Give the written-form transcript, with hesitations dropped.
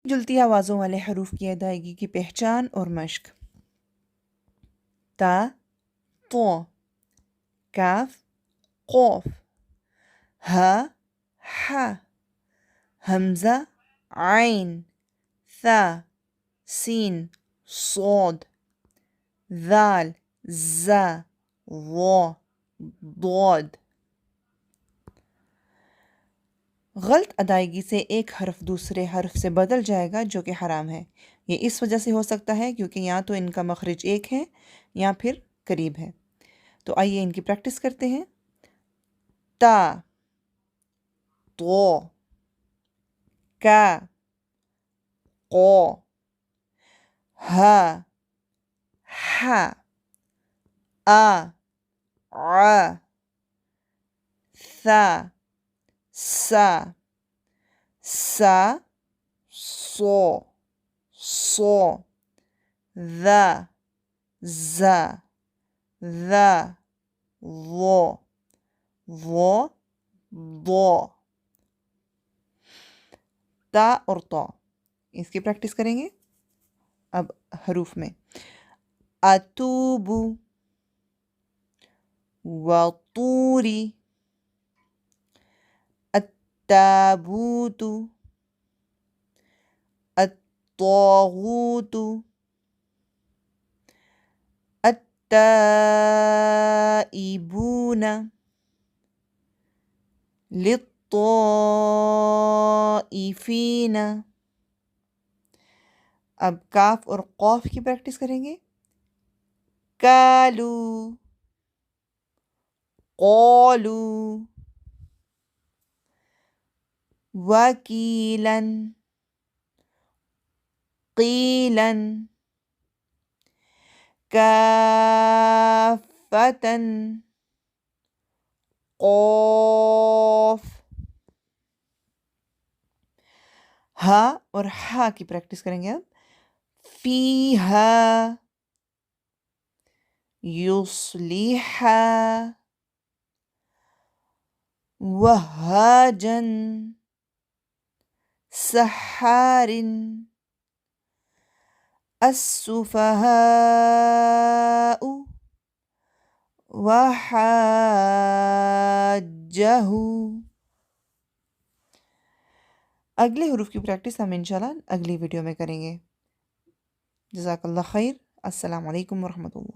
جلتی آوازوں والے حروف کی ادائیگی کی پہچان اور مشق۔ تا، تو، کاف، قوف، ہا، حا، حمزہ، عین، ثا، سین، صاد، ذال، زا، ظا، ضاد۔ غلط ادائیگی سے ایک حرف دوسرے حرف سے بدل جائے گا جو کہ حرام ہے۔ یہ اس وجہ سے ہو سکتا ہے کیونکہ یا تو ان کا مخرج ایک ہے یا پھر قریب ہے۔ تو آئیے ان کی پریکٹس کرتے ہیں۔ تا، تو، کا، قو، ہا، حا، آ، ع، ثا، سا، سا، صو، صو، ذا، زا، ذا، ظو، ظو، ضو۔ تا اور تو اس کی پریکٹس کریں گے اب حروف میں۔ اتوبو، وطوری، التابوت، الطاغوت، التائبون، للطائفین۔ اب کاف اور قوف کی پریکٹس کریں گے۔ کالو، قولو، وکیلاً، قیلاً، کافةً، قوف۔ ہا اور ہا کی پریکٹس کریں گے اب۔ فیہا، یصلحا، وہاجاً، سحار، السفہاء، وحاجہ۔ اگلے حروف کی پریکٹس ہم انشاءاللہ اگلی ویڈیو میں کریں گے۔ جزاک اللہ خیر۔ السلام علیکم ورحمۃ اللہ۔